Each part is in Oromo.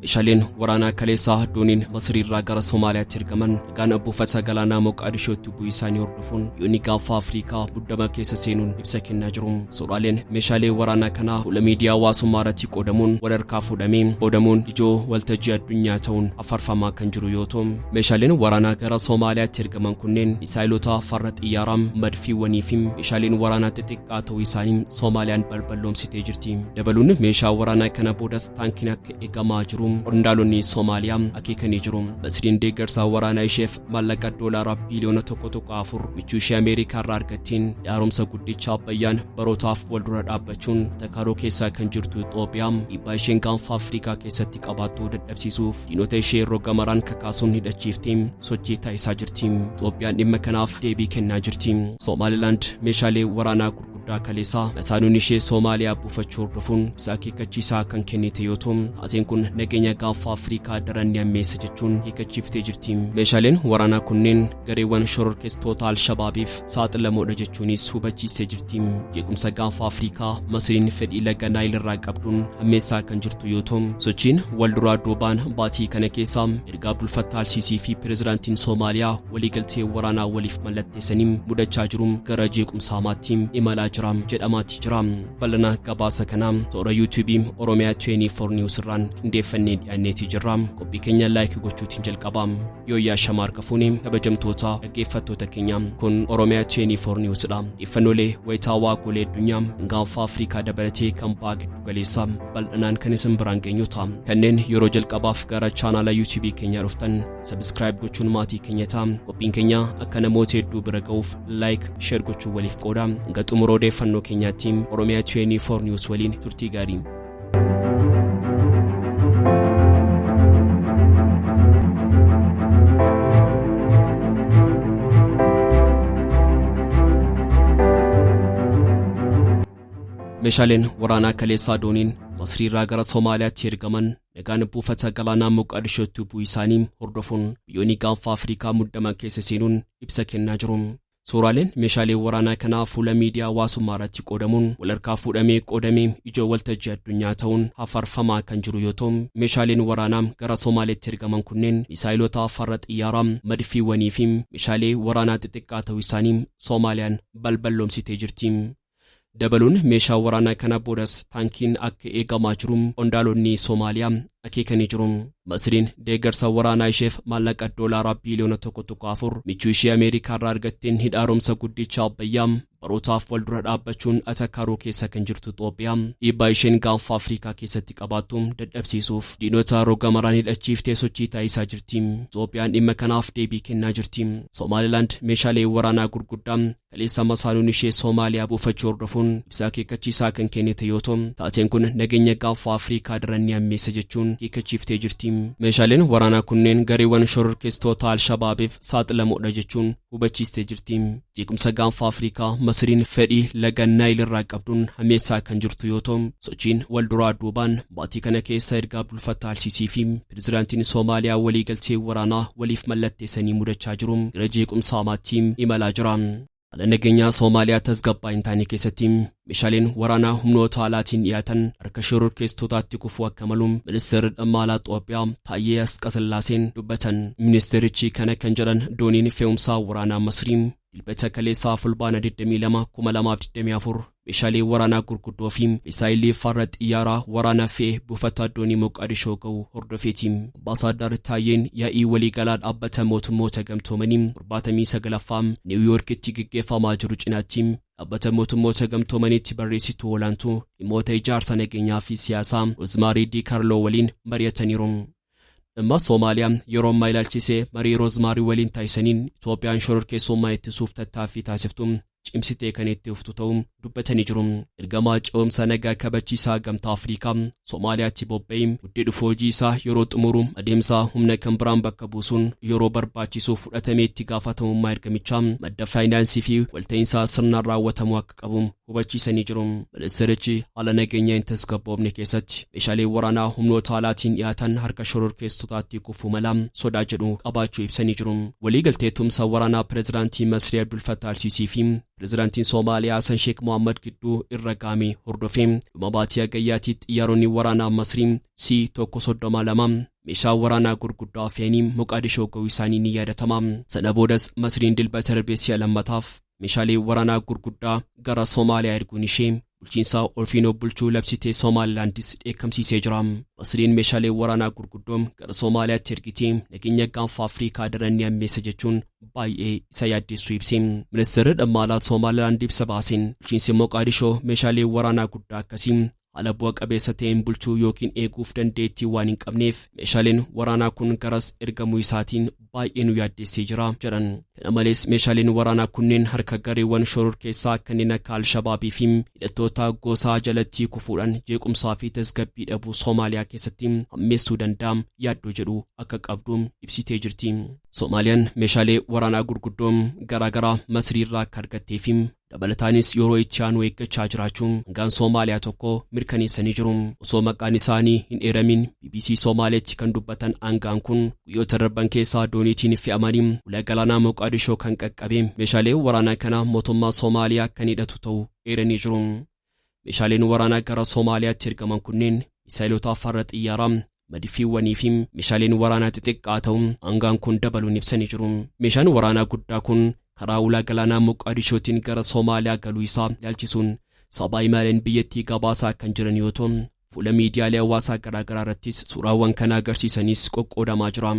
Ishaaleen waraanaa kaleessaa dooniin Masriirraa gara Somaaliyaatti ergaman gaan buufata galaanaa Moqaadishootti bu'uu isaanii hordofuun yoonni gaanfa Afrikaa muddama keessa seenuun ibsa kennaa jiru. Suuraaleen meeshaalee waraanaa kanaa fuula miidiyaa hawaasummaa irratti qoodamuun walharkaa fuudhamuun ijoo waltajjii addunyaa ta'uun afarfamaa kan jiru yoo ta'u, meeshaaleen waraanaa gara Somaaliyaatti ergaman kunneen misaayilota farra xiyyaaraa, madfiiwwanii fi meeshaaleen waraanaa xixiqqaa ta'uu isaanii Soomaaliyaan balballoomsitee jirti. Dabaluun meeshaa waraanaa kana boodas taankiin akka eegamaa jiru qondaalonni Soomaaliyaa akeekanii jiru. Masriin deeggarsa waraanaa isheef maallaqa doolaara biliyoona 1.4 michuu ishee Ameerikaa irraa argatteen haaromsa guddicha Abbayyaan barootaaf wal dura dhaabbachuun takaaroo keessaa kan jirtu Itoophiyaa dhiibbaa isheen gaanfa Afrikaa keessatti qabaattu dadhabsiisuuf diinota ishee roga maraan kakaasuun hidhachiiftee sochii taasisaa jirti. Itoophiyaan dhimma kanaaf deebii kennaa jirti. Somaalilaand meeshaalee waraanaa gurguddaa kaleessaa masaanuun ishee Soomaaliyaa buufachuu hordofuun ibsa akeekkachiisaa kan kennite yoo ta'u, taateen kun nageenya gaanfa Afrikaa daran ni hammeessa jechuun akeekkachiiftee jirti. Meeshaaleen waraanaa kunneen gareewwan shororkeessitoota Al-Shabaabiif saaxilamoodha jechuunis hubachiistee jirti. Jeequmsa gaanfa Afrikaa Masriin fedhii laga Naayil irraa qabduun hammeessaa kan jirtu yoo ta'u, sochiin wal duraa duubaan baatii kana keessa ergaa bulfataa Al-Siisii fi pirezidaantiin Soomaaliyaa waliigaltee waraanaa waliif mallatteessanii mudachaa jiru gara jeequmsa hamaatti imalaa jira jedhamaatti jira. Bal'ina gabaasa kanaa toora YouTube Oromiyaa 24 News irraan qindeeffannee dhiyaanneetii jirra. Qophii keenya laayik gochuutiin jalqabaa. Yoo yaashamaar kafuun kabajamtoota dhaggeeffattoota keenya kun Oromiyaa 24 News dha. Dhiifannoolee wayitaawaa golee addunyaa gaanfa Afrikaa dabalatee kan ba'a giddu galeessa bal'inaan kan isin biraan geenyu ta'a. Kanneen yeroo jalqabaaf gara chaanaala YouTube keenyaa dhuftan subscribe gochuun maatii keenya ta'a. Qophiin keenya akka namoota hedduu bira ga'uuf like share gochuun waliif qooda. Hanga xumura odeeffannoo keenyaatti Oromiyaa 24 News waliin turtii gaarii. meeshaaleen waraanaa kaleessaa dooniin Masriirraa gara Soomaaliyaatti ergaman nagaan buufata galaanaa Moqaadishootti bu'uu isaanii hordofuun biyyoonni gaanfa Afrikaa muddama keessa seenuun ibsa kennaa jiru. Suuraaleen meeshaalee waraanaa kanaa fuula miidiyaa hawaasummaa irratti qoodamuun walharkaa fuudhamee ijoo waltajjii addunyaa ta'uun afarfamaa kan jiru yoo ta'u, meeshaaleen waraanaa gara Soomaaliyaatti ergaman kunneen misaayilota farra xiyyaaraa, madfiiwwanii fi meeshaalee waraanaa xixiqqaa ta'uu isaanii Soomaaliyaan balballoomsitee jirti. Dabaluun meeshaa waraanaa kana boodas taankiin akka eegamaa jiru qondaalonni Soomaaliyaa akeekanii jiru. Masriin deeggarsa waraanaa isheef maallaqa doolaara biliyoona 1.4 michuu ishee Ameerikaa irraa argatteen haaromsa guddicha Abbayyaa barootaaf wal dura dhaabbachuun atakaaroo keessa kan jirtu Itoophiyaa dhiibbaa isheen gaanfa Afrikaa keessatti qabaattu dadhabsiisuuf diinota roga maraan hidhachiiftee sochii taasisaa jirti. Itoophiyaan dhimma kanaaf deebii kennaa jirti. Somaalilaand meeshaalee waraanaa gurguddaa kaleessa masaanuun ishee Soomaaliyaa buufachuu hordofuun ibsa akeekkachiisaa kan kennite yoo ta'u, taateen kun nageenya gaanfa Afrikaa daran ni hammeessa jechuun akeekkachiiftee jirti. Meeshaaleen waraanaa kunneen gareewwan shororkeessitoota Al-Shabaabiif saaxilamoodha jechuun hubachiistee jirti. Jeequmsa gaanfa Afrikaa Masriin fedhii laga Naayil irraa qabduun hammeessaa kan jirtu yoo ta'u, sochiin wal duraa duubaan baatii kana keessa ergaa bulfataa Al-Siisii fi pirezidaantiin Soomaaliyaa waliigaltee waraanaa waliif mallatteessanii mudachaa jiru gara jeequmsa hamaatti imalaa jira. Haala nageenyaa Soomaaliyaa tasgabbaa hin taane keessatti meeshaaleen waraanaa humnoota alaatiin dhiyaatan harka shororkeessitootaatti kufuu akka malu ministeerri dhimma alaa Itoophiyaa Taayyee Asqasillaaseen dubbatan. Ministeerichi kana kan jedhan dooniin fe'umsaa waraanaa Masriin dilbata kaleessaa fulbaana 22 2024 meeshaalee waraanaa gurguddoo fi misaayilii farra xiyyaaraa waraanaa fe'ee buufata doonii Moqaadishoo ga'u hordofeeti. Ambaasaadar Taayyeen yaa'ii waliigalaa dhaabbata mootummoota gamtoomanii 49ffaa Niwuyoorkitti gaggeeffamaa jiru cinaatti dhaabbata mootummoota gamtoomaniitti barreessituu olaantuu dhimmoota ijaarsa nageenyaa fi siyaasaa Roozmaarii Di Kaarloo waliin mari'ataniiru. Dhimma Soomaaliyaa yeroo ammaa ilaalchisee marii Roozmaarii waliin taasisaniin Itoophiyaan shororkeessummaa ittisuuf tattaaffii taasiftu cimsitee kan itti fuftu ta'uu dubbatanii jiru. Ergamaa ce'umsa nagaa kabachiisaa gamtaa Afrikaa Soomaaliyaatti bobba'ee guddee dhufuu hojii isaa yeroo xumuru adeemsa humna kan biraan bakka buusuun yeroo barbaachisu fudhatamee itti gaafatamummaa ergamichaa madda faayinaansii fi walta'iinsa sirnaan raawwatamuu akka qabu hubachiisanii jiru. Ministeerichi haala nageenyaa hin tasgabboofne keessatti meeshaalee waraanaa humnoota alaatiin dhiyaatan harka shororkeessitootaatti kufuu mala sodaa jedhu qabaachuu ibsanii jiru. Waliigaltee tumsa waraanaa pirezidaantii Masrii Abdul Fattah Al-Siisii fi pirezidaantiin Soomaaliyaa Hassan Sheikh Mohammed gidduu irra gaame hordofee mabaatii agayyaatti xiyyaaronni waraanaa Masrii C-132 meeshaa waraanaa gurguddaa fe'anii Moqaadishoo ga'uu isaanii ni yaadatama. Sana boodas Masriin dilbata darbee si'a lammataaf meeshaalee waraanaa gurguddaa gara Soomaaliyaa erguun ishee bulchiinsa Olfiinoo bulchuu labsitee Somaalilaandis dheekkamsiisee jira. Masriin meeshaalee waraanaa gurguddoon gara Soomaaliyaatti ergitee nageenya gaanfa Afrikaa daran ni hammeessa jechuun baay'ee isa yaaddeessu ibse. Ministeerri dhimma alaa Somaalilaand ibsa baaseen bulchiinsi Moqaadishoo meeshaalee waraanaa guddaa akkasii haala bu'a qabeessa ta'een bulchuu yookiin eeguuf dandeettii waan hin qabneef meeshaaleen waraanaa kun garas ergamuu isaatiin baay'ee nu yaaddeessee jira jedhan. Kana malees meeshaaleen waraanaa kunneen harka gareewwan shororkeessaa kanneen akka Alshabaabii fi hidhattoota gosaa jalatti kufuudhaan jeequmsaa fi tasgabbii dhabuu Soomaaliyaa keessatti hammeessuu danda'a yaaddoo jedhu akka qabdu ibsitee jirti. Soomaaliyaan meeshaalee waraanaa gurguddoon garaagaraa Masriirraa akka argattee fi dabalataanis yeroo itti aanu eeggachaa jiraachuun hangaan Soomaaliyaa tokko mirkaneessanii jiru. Osoo maqaan isaanii hin eeramin BBC Soomaaliyaatti kan dubbatan hangaan kun guyyoota darban keessaa dooniitiin fe'amanii ulaa galaanaa Moqaadishoo kan qaqqabe meeshaalee waraanaa kana mootummaa Soomaaliyaa kan hidhatu ta'uu eeranii jiru. Meeshaaleen waraanaa gara Soomaaliyaatti ergaman kunneen misaa'ilota farra xiyyaaraa madifiiwwanii fi meeshaaleen waraanaa xixiqqaa ta'uu hangaan kun dabaluun ibsanii jiru. Meeshaan waraanaa guddaa kun karaa ulaa galaanaa Moqaadishootiin gara Soomaaliyaa galuu isaa ilaalchisuun sabaa himaaleen biyyattii gabaasaa kan jiran yoo ta'u fuula miidiyaalee hawaasaa garaagaraa irrattis suuraawwan kana agarsiisanis qoqqoodamaa jira.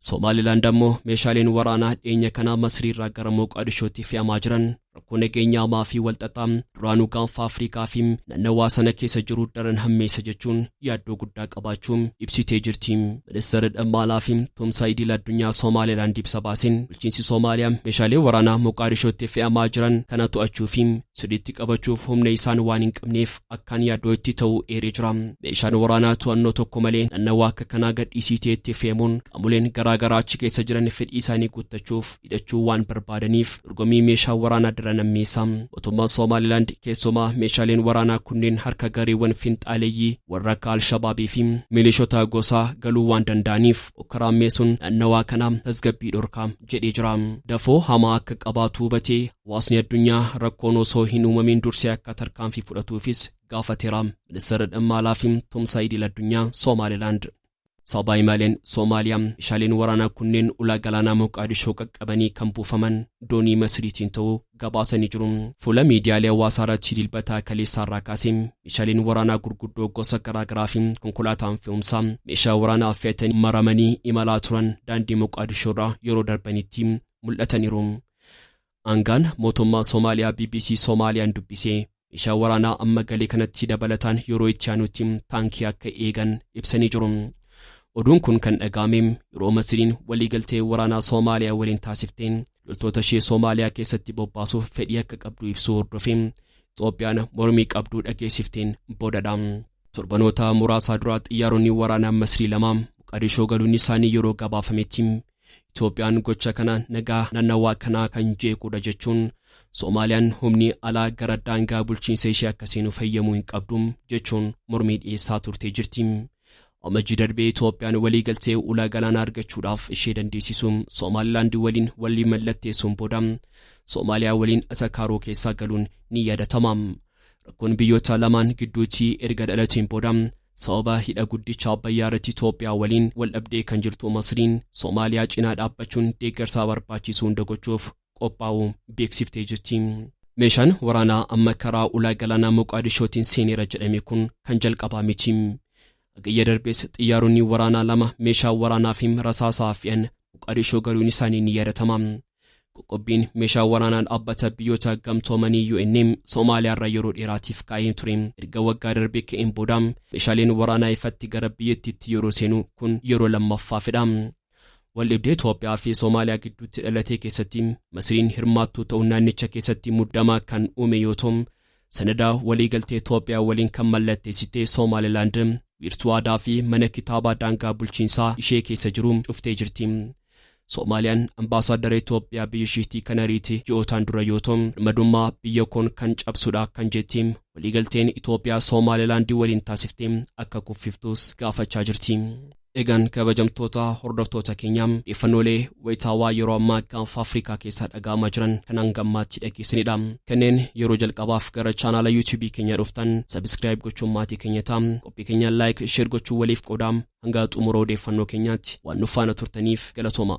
Somaalilaand ammoo meeshaaleen waraanaa dhiyeenya kana Masriirraa gara Moqaadishootti fe'amaa jiran rakkoo nageenyaa hamaa fi walxaxaa duraanuu gaanfa Afrikaa fi naannawaa sana keessa jiru daran hammeessa jechuun yaaddoo guddaa qabaachuun ibsitee jirti. Ministeerri dhimma alaa fi tumsa idil addunyaa Somaalilaand ibsa baaseen bulchiinsi Soomaaliyaa meeshaalee waraanaa Moqaadishootti fe'amaa jiran kana to'achuu fi sirriitti qabachuuf humna isaan waan hin qabneef akkaan yaaddoo itti ta'uu eeree jira. Meeshaan waraanaa to'annoo tokko malee naannawaa akka kanaa gadhiisitee itti fe'amuun qaamoleen garaagaraa achi keessa jiran fedhii isaanii guuttachuuf hidhachuu waan barbaadaniif dorgommii meeshaa waraanaa nammeessa. Mootummaan Somaalilaand keessumaa meeshaaleen waraanaa kunneen harka gareewwan finxaaleeyyii warra akka Alshabaabii fi milishoota gosaa galuu waan danda'aniif okaraammeessuun naannawaa kana tasgabbii dhorkaa jedhee jira. Dafoo hamaa akka qabaatu hubatee hawaasni addunyaa rakkoon osoo hin uumamin dursee akka tarkaanfii fudhatuufis gaafateera. Ministeerri dhimma alaa fi tumsa idil addunyaa Somaalilaand. Sabaa himaaleen Soomaaliyaa meeshaaleen waraanaa kunneen ulaa galaanaa Moqaadishoo qaqqabanii kan buufaman doonii Masriitiin ta'uu gabaasanii jiru. Fuula miidiyaalee hawaasaa irratti dilbata kaleessaarraa kaasee meeshaaleen waraanaa gurguddoo gosa garaagaraa fi konkolaataan fe'umsaa meeshaa waraanaa fe'atanii maramanii imalaa turan daandii Moqaadishoorraa yeroo darbanitti mul'ataniiru. Hangaan mootummaa Soomaaliyaa BBC Soomaaliyaan dubbisee meeshaa waraanaa amma galee kanatti dabalataan yeroo itti aanutti taankii akka eegan ibsanii jiru. Oduun kun kan dhaga'ame yeroo Masriin waliigaltee waraanaa Soomaaliyaa waliin taasifteen loltoota ishee Soomaaliyaa keessatti bobbaasuuf fedhii akka qabdu ibsuu hordofee Itoophiyaan mormii qabduu dhageessifteen boodadha. Torbanoota muraasa dura xiyyaaronni waraanaa Masrii lama Moqaadishoo galuun isaanii yeroo gabaafametti Itoophiyaan gocha kana nagaa naannawaa kanaa kan jeequdha jechuun Soomaaliyaan humni alaa gara daangaa bulchiinsa ishee akka seenu fayyamuu hin qabdu jechuun mormii dhiyeessaa turtee jirti. Amajjii darbee Itoophiyaan waliigaltee ulaa galaanaa argachuudhaaf ishee dandeessisuun Somaalilaand waliin walii mallatteessuun booda Soomaaliyaa waliin Atakaaroo keessaa galuun ni yaadatama. Rakkoon biyyoota lamaan gidduutti erga dhalateen booda sababa hidha guddicha Abbayyaa irratti Itoophiyaa waliin wal dhabdee kan jirtu Masriin Soomaaliyaa cinaa dhaabbachuun deeggarsa barbaachisu hunda gochuuf qophaa'uu beeksiftee jirti. Meeshaan waraanaa amma karaa ulaa galaanaa Moqaadishootiin seeneera jedhame kun kan jalqabaa miti. Agayya darbees xiyyaaronni waraanaa lama meeshaa waraanaa fi rasaasaa fe'an Moqaadishoo galuun isaanii ni yaadatama. Qoqqobbiin meeshaa waraanaa dhaabbata biyyoota gamtoomanii UNM Soomaaliyaarraa yeroo dheeraatiif kaa'ee ture. Erga waggaa darbee ka'een booda meeshaaleen waraanaa ifatti gara biyyattiitti yeroo seenu kun yeroo lammaffaafidha. Waldhabdee Itoophiyaa fi Soomaaliyaa gidduutti dhalatee keessatti Masriin hirmaattuu ta'uun naannicha keessatti muddamaa kan uume yoo ta'u sanada waliigaltee Itoophiyaa waliin kan mallatteessite Somaalilaand wiirtuu aadaa fi mana kitaabaa daangaa bulchiinsaa ishee keessa jiru cuftee jirti. Soomaaliyaan ambaasaaddara Itoophiyaa biyya isheetii kan ariite ji'ootaan dura yoo ta'u madummaa biyya koon kan cabsuudha kan jettiin waliigalteen Itoophiyaa Somaalilaand waliin taasiftee akka kuffiftuus gaafachaa jirti. Egan kabajamtoota hordoftoota keenyam ifanolee wayitaawaa yeroo ammaa gaanfa Afrikaa keessaa dhaga'amaa jiran kan hangammaatti dhageessinidha. Kanneen yeroo jalqabaaf gara chaanaala YouTube keenya dhuftan subscribe gochuun maatii keenya ta'aa qophii keenya like share gochuun waliif qoodaam hanga xumura odeeffannoo keenyaatti waan nu faana turtaniif galatooma.